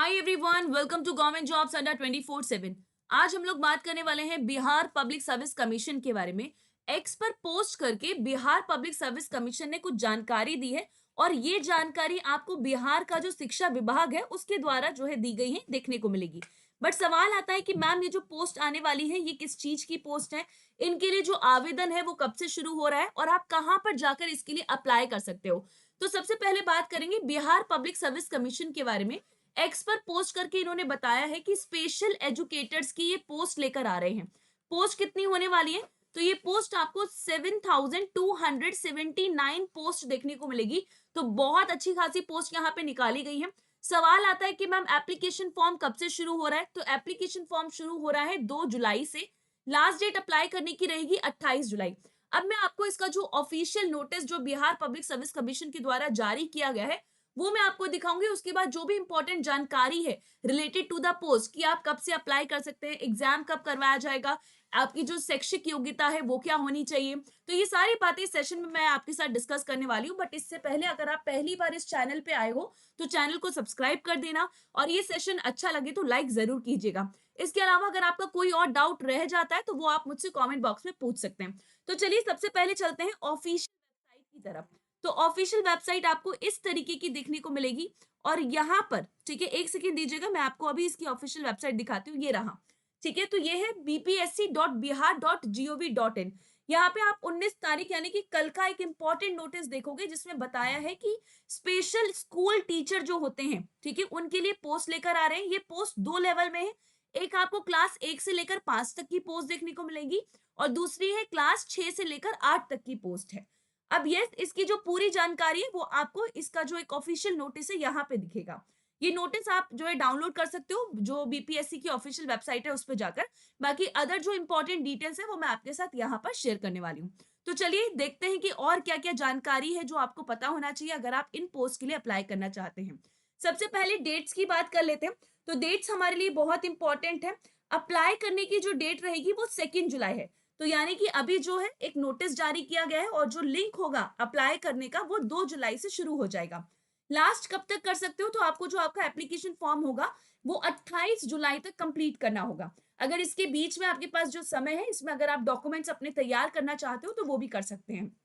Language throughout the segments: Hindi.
Hi everyone, welcome to government jobs Adda 24/7। आज हम लोग बात करने वाले हैं बिहार पब्लिक सर्विस कमीशन के बारे में। एक्स पर पोस्ट करके बिहार पब्लिक सर्विस कमीशन ने कुछ जानकारी दी है और ये जानकारी आपको बिहार का जो शिक्षा विभाग है उसके द्वारा जो है दी गई है, देखने को मिलेगी। बट सवाल आता है कि मैम ये जो पोस्ट आने वाली है ये किस चीज की पोस्ट है, इनके लिए जो आवेदन है वो कब से शुरू हो रहा है और आप कहाँ पर जाकर इसके लिए अप्लाई कर सकते हो। तो सबसे पहले बात करेंगे बिहार पब्लिक सर्विस कमीशन के बारे में। एक्स पर पोस्ट करके इन्होंने बताया है कि स्पेशल एजुकेटर्स की ये पोस्ट लेकर आ रहे हैं। पोस्ट कितनी होने वाली है? तो ये पोस्ट आपको 7,279 पोस्ट देखने को मिलेगी। तो बहुत अच्छी खासी पोस्ट यहाँ पे निकाली गई है। सवाल आता है कि मैम एप्लीकेशन फॉर्म कब से शुरू हो रहा है? तो एप्लीकेशन फॉर्म शुरू हो रहा है 2 जुलाई से। लास्ट डेट अप्लाई करने की रहेगी 28 जुलाई। अब मैं आपको इसका जो ऑफिशियल नोटिस जो बिहार पब्लिक सर्विस कमीशन के द्वारा जारी किया गया है वो मैं आपको दिखाऊंगी। उसके बाद जो भी इंपॉर्टेंट जानकारी है रिलेटेड टू द पोस्ट कि आप कब से अप्लाई कर सकते हैं, एग्जाम कब करवाया जाएगा, आपकी जो शैक्षिक योग्यता है वो क्या होनी चाहिए, तो ये सारी बातें इस सेशन में मैं आपके साथ डिस्कस करने वाली हूँ। बट इससे पहले अगर आप पहली बार इस चैनल पे आए हो तो चैनल को सब्सक्राइब कर देना और ये सेशन अच्छा लगे तो लाइक जरूर कीजिएगा। इसके अलावा अगर आपका कोई और डाउट रह जाता है तो वो आप मुझसे कॉमेंट बॉक्स में पूछ सकते हैं। तो चलिए सबसे पहले चलते हैं ऑफिशियल वेबसाइट की तरफ। तो ऑफिशियल वेबसाइट आपको इस तरीके की देखने को मिलेगी और यहाँ पर ठीक है, एक सेकेंड दीजिएगा, मैं आपको अभी इसकी ऑफिशियल वेबसाइट दिखाती हूँ। ये रहा, ठीक है। तो ये है bpsc.bihar.gov.in। यहाँ पे आप 19 तारीख यानी कि कल का एक इंपॉर्टेंट नोटिस देखोगे जिसमें बताया है कि स्पेशल स्कूल टीचर जो होते हैं, ठीक है, उनके लिए पोस्ट लेकर आ रहे हैं। ये पोस्ट 2 लेवल में है। एक आपको क्लास 1 से लेकर 5 तक की पोस्ट देखने को मिलेगी और दूसरी है क्लास 6 से लेकर 8 तक की पोस्ट है। अब ये इसकी जो पूरी जानकारी है वो आपको इसका जो एक ऑफिशियल नोटिस है यहाँ पे दिखेगा। ये नोटिस आप जो है डाउनलोड कर सकते हो जो बीपीएससी की ऑफिशियल वेबसाइट है उस पर जाकर। बाकी अदर जो इंपॉर्टेंट डिटेल्स है वो मैं आपके साथ यहाँ पर शेयर करने वाली हूँ। तो चलिए देखते हैं कि और क्या क्या जानकारी है जो आपको पता होना चाहिए अगर आप इन पोस्ट के लिए अप्लाई करना चाहते हैं। सबसे पहले डेट्स की बात कर लेते हैं। तो डेट्स हमारे लिए बहुत इंपॉर्टेंट है। अप्लाई करने की जो डेट रहेगी वो 2 जुलाई है। तो यानी कि अभी जो है एक नोटिस जारी किया गया है और जो लिंक होगा अप्लाई करने का वो 2 जुलाई से शुरू हो जाएगा। लास्ट कब तक कर सकते हो? तो आपको जो आपका एप्लीकेशन फॉर्म होगा वो 28 जुलाई तक कंप्लीट करना होगा। अगर इसके बीच में आपके पास जो समय है इसमें अगर आप डॉक्यूमेंट्स अपने तैयार करना चाहते हो तो वो भी कर सकते हैं।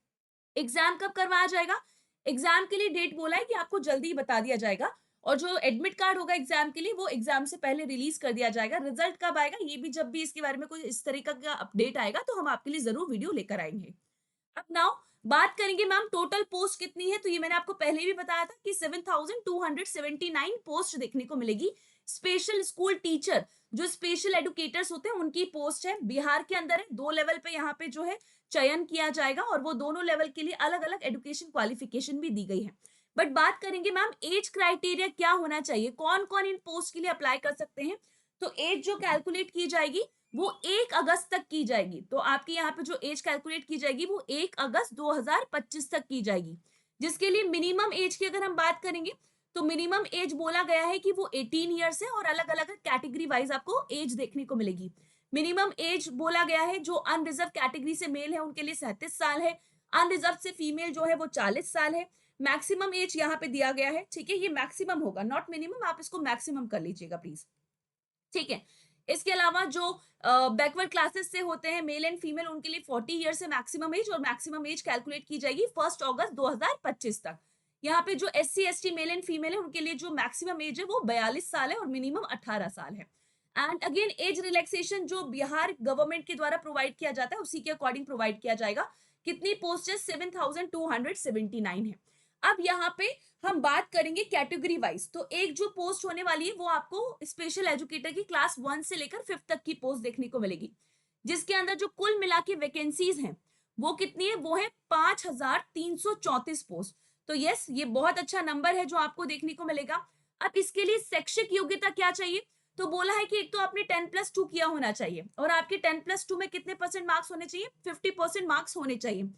एग्जाम कब करवाया जाएगा? एग्जाम के लिए डेट बोला है कि आपको जल्दी ही बता दिया जाएगा और जो एडमिट कार्ड होगा एग्जाम के लिए वो एग्जाम से पहले रिलीज कर दिया जाएगा। रिजल्ट कब आएगा ये भी जब भी इसके बारे में कोई इस तरीके का अपडेट आएगा तो हम आपके लिए जरूर वीडियो लेकर आएंगे। अब नाउ बात करेंगे मैम टोटल पोस्ट कितनी है। तो ये मैंने आपको पहले भी बताया था कि 7,279 पोस्ट देखने को मिलेगी। स्पेशल स्कूल टीचर जो स्पेशल एडुकेटर्स होते हैं उनकी पोस्ट है, बिहार के अंदर है। 2 लेवल पे यहाँ पे जो है चयन किया जाएगा और वो दोनों लेवल के लिए अलग अलग एजुकेशन क्वालिफिकेशन भी दी गई है। बट बात करेंगे मैम एज क्राइटेरिया क्या होना चाहिए, कौन कौन इन पोस्ट के लिए अप्लाई कर सकते हैं। तो एज जो कैलकुलेट की जाएगी वो 1 अगस्त तक की जाएगी। तो आपकी यहाँ पे जो एज कैलकुलेट की जाएगी वो 1 अगस्त 2025 तक की जाएगी। जिसके लिए मिनिमम एज की अगर हम बात करेंगे तो मिनिमम एज बोला गया है कि वो 18 ईयर्स है और अलग अलग कैटेगरी वाइज आपको एज देखने को मिलेगी। मिनिमम एज बोला गया है जो अनरिजर्व कैटेगरी से मेल है उनके लिए 37 साल है, अनरिजर्व से फीमेल जो है वो 40 साल है। मैक्सिमम एज यहाँ पे दिया गया है, ठीक है, ये मैक्सिमम होगा नॉट मिनिमम, आप इसको मैक्सिमम कर लीजिएगा प्लीज, ठीक है। इसके अलावा जो बैकवर्ड क्लासेस से होते हैं मेल एंड फीमेल उनके लिए 40 ईयर से मैक्सिमम एज और मैक्सिमम एज कैलकुलेट की जाएगी 1 अगस्त 2025 तक। यहाँ पे जो S C S T male and female है उनके लिए जो मैक्सिमम एज है वो 42 साल है और मिनिमम 18 साल है। एंड अगेन एज रिलैक्सेशन जो बिहार गवर्नमेंट के द्वारा प्रोवाइड किया जाता है उसी के अकॉर्डिंग प्रोवाइड किया जाएगा। कितनी पोस्ट है? 7,279 है। अब यहाँ पे हम बात करेंगे कैटेगरी वाइज। तो एक जो पोस्ट होने वाली है वो आपको स्पेशल एजुकेटर की क्लास 1 से लेकर 5th तक की पोस्ट देखने को मिलेगी, जिसके अंदर जो कुल मिला के वैकेंसीज हैं वो कितनी है? वो है 5,334 पोस्ट। तो यस, ये बहुत अच्छा नंबर है जो आपको देखने को मिलेगा। अब इसके लिए शैक्षिक योग्यता क्या चाहिए? तो बोला है कि एक तो आपने 10+2 किया होना चाहिए और आपके 10+2 में कितने परसेंट मार्क्स होने चाहिए? 50% मार्क्स होने चाहिए।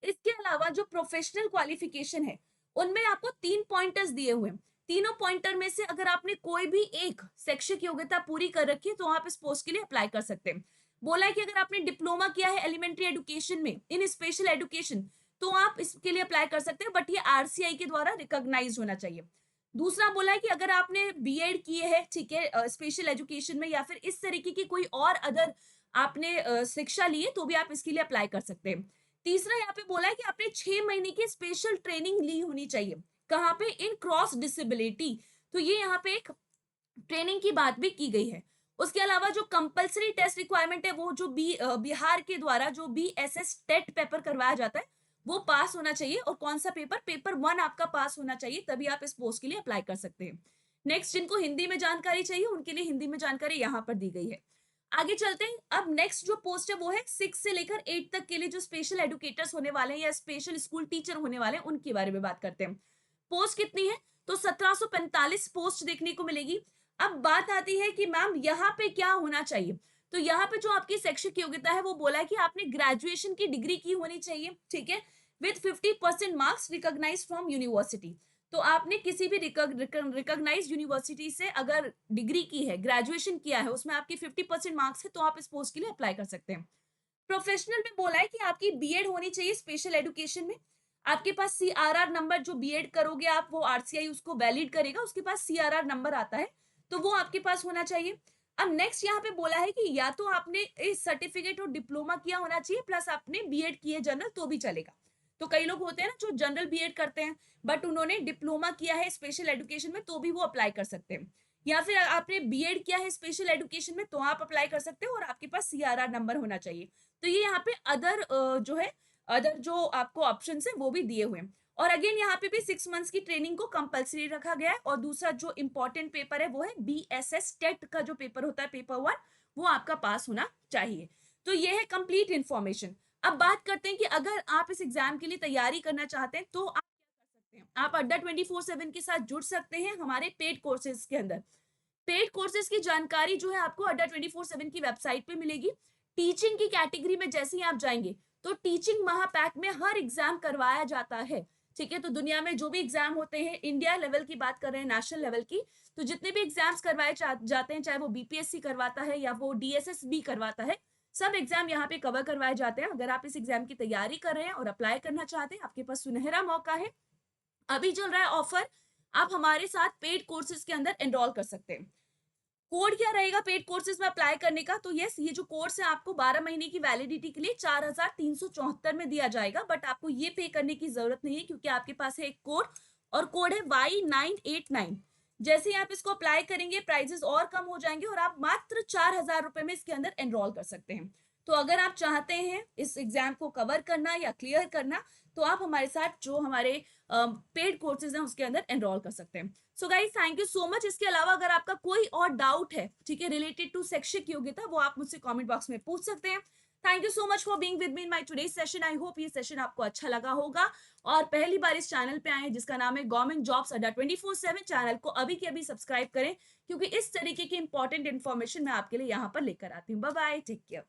इसके अलावा जो प्रोफेशनल क्वालिफिकेशन है उनमें आपको 3 पॉइंटर्स दिए हुए हैं। तीनों पॉइंटर में से अगर आपने कोई भी एक शैक्षिक योग्यता पूरी कर रखी है तो आप इस पोस्ट के लिए अप्लाई कर सकते हैं। बोला है कि अगर आपने डिप्लोमा किया है एलिमेंट्री एजुकेशन में इन स्पेशल एजुकेशन तो आप इसके लिए अप्लाई कर सकते हैं, बट ये आरसीआई के द्वारा रिकॉग्नाइज होना चाहिए। दूसरा बोला है कि अगर आपने बीएड किए है, ठीक है, स्पेशल एजुकेशन में या फिर इस तरीके की कोई और अदर आपने शिक्षा ली है तो भी आप इसके लिए अप्लाई कर सकते हैं। तीसरा यहाँ पे बोला है कि आपने 6 महीने की स्पेशल ट्रेनिंग ली होनी चाहिए। कहाँ पे? इन क्रॉस डिसेबिलिटी। तो ये यहाँ पे एक ट्रेनिंग की बात भी की गई है। उसके अलावा जो कंपल्सरी टेस्ट रिक्वायरमेंट है वो जो बिहार के द्वारा जो बीएसएस टेट पेपर करवाया जाता है वो पास होना चाहिए। और कौन सा पेपर? पेपर 1 आपका पास होना चाहिए, तभी आप इस पोस्ट के लिए अप्लाई कर सकते हैं। नेक्स्ट, जिनको हिंदी में जानकारी चाहिए उनके लिए हिंदी में जानकारी यहाँ पर दी गई है। आगे चलते हैं। अब नेक्स्ट जो पोस्ट है वो है 6 से लेकर 8 तक के लिए जो स्पेशल एडुकेटर्स होने वाले हैं या स्पेशल स्कूल टीचर होने वाले हैं उनके बारे में बात करते हैं। पोस्ट कितनी है? तो 1745 पोस्ट देखने को मिलेगी। अब बात आती है कि मैम यहाँ पे क्या होना चाहिए। तो यहाँ पे जो आपकी शैक्षिक योग्यता है वो बोला है कि आपने ग्रेजुएशन की डिग्री की होनी चाहिए, ठीक है, with 50% marks recognised from university. तो आपने किसी भी रिकॉग्नाइज्ड यूनिवर्सिटी से अगर डिग्री की है, ग्रेजुएशन किया है, उसमें आपकी 50% मार्क्स है तो आप इस पोस्ट के लिए अप्लाई कर सकते हैं। प्रोफेशनल में बोला है कि आपकी बीएड होनी चाहिए स्पेशल एजुकेशन में। आपके पास सीआरआर नंबर, जो बीएड करोगे आप वो आरसीआई उसको वैलिड करेगा, उसके पास सीआरआर नंबर आता है तो वो आपके पास होना चाहिए। अब नेक्स्ट यहाँ पे बोला है कि या तो आपने इस सर्टिफिकेट और डिप्लोमा किया होना चाहिए प्लस आपने बीएड किए जनरल तो भी चलेगा। तो कई लोग होते हैं ना जो जनरल बीएड करते हैं बट उन्होंने डिप्लोमा किया है स्पेशल एजुकेशन में तो भी वो अप्लाई कर सकते हैं। या फिर आपने बीएड किया है स्पेशल एजुकेशन में तो आप अप्लाई कर सकते हो और आपके पास सीआरआर नंबर होना चाहिए। तो ये यहाँ पे अदर जो है, अदर जो आपको ऑप्शन है वो भी दिए हुए हैं। और अगेन यहाँ पे भी 6 मंथ्स की ट्रेनिंग को कंपलसरी रखा गया है। और दूसरा जो इंपॉर्टेंट पेपर है वो है बीएसएस टेट का जो पेपर होता है, पेपर 1, वो आपका पास होना चाहिए। तो ये है कंप्लीट इंफॉर्मेशन। अब बात करते हैं कि अगर आप इस एग्जाम के लिए तैयारी करना चाहते हैं तो आप क्या कर सकते हैं। आप अड्डा 24/7 के साथ जुड़ सकते हैं हमारे पेड कोर्सेज के अंदर। पेड कोर्सेज की जानकारी जो है आपको अड्डा 24/7 की वेबसाइट पे मिलेगी। टीचिंग की कैटेगरी में जैसे ही आप जाएंगे तो टीचिंग महापैक में हर एग्जाम करवाया जाता है, ठीक है। तो दुनिया में जो भी एग्जाम होते हैं, इंडिया लेवल की बात कर रहे हैं, नेशनल लेवल की, तो जितने भी एग्जाम्स करवाए जाते हैं, चाहे वो बीपीएससी करवाता है या वो डीएसएस भी करवाता है, सब एग्जाम यहाँ पे कवर करवाए जाते हैं। अगर आप इस एग्जाम की तैयारी कर रहे हैं और अप्लाई करना चाहते हैं, आपके पास सुनहरा मौका है। अभी चल रहा है ऑफर, आप हमारे साथ पेड कोर्सेज के अंदर एनरोल कर सकते हैं। कोड क्या रहेगा पेड कोर्सेज में अप्लाई करने का? तो यस, ये जो कोर्स है आपको 12 महीने की वैलिडिटी के लिए 4374 में दिया जाएगा। बट आपको ये पे करने की जरूरत नहीं है क्योंकि आपके पास है एक कोड, और कोड है Y989। जैसे ही आप इसको अप्लाई करेंगे प्राइजेस और कम हो जाएंगे और आप मात्र 4000 रुपए में इसके अंदर एनरोल कर सकते हैं। तो अगर आप चाहते हैं इस एग्जाम को कवर करना या क्लियर करना तो आप हमारे साथ जो हमारे पेड कोर्सेज हैं उसके अंदर एनरोल कर सकते हैं। So guys, thank you so much. इसके अलावा अगर आपका कोई और डाउट है, ठीक है, रिलेटेड टू शैक्षिक योग्यता, वो आप मुझसे कमेंट बॉक्स में पूछ सकते हैं। Thank you so much for being with me in my today's session. I hope ये सेशन आपको अच्छा लगा होगा। और पहली बार इस चैनल पे आए हैं जिसका नाम है गवर्नमेंट जॉब्स अड्डा 24/7, चैनल को अभी के अभी सब्सक्राइब करें क्योंकि इस तरीके की इंपॉर्टेंट इन्फॉर्मेशन मैं आपके लिए यहाँ पर लेकर आती हूँ। Bye bye, take care.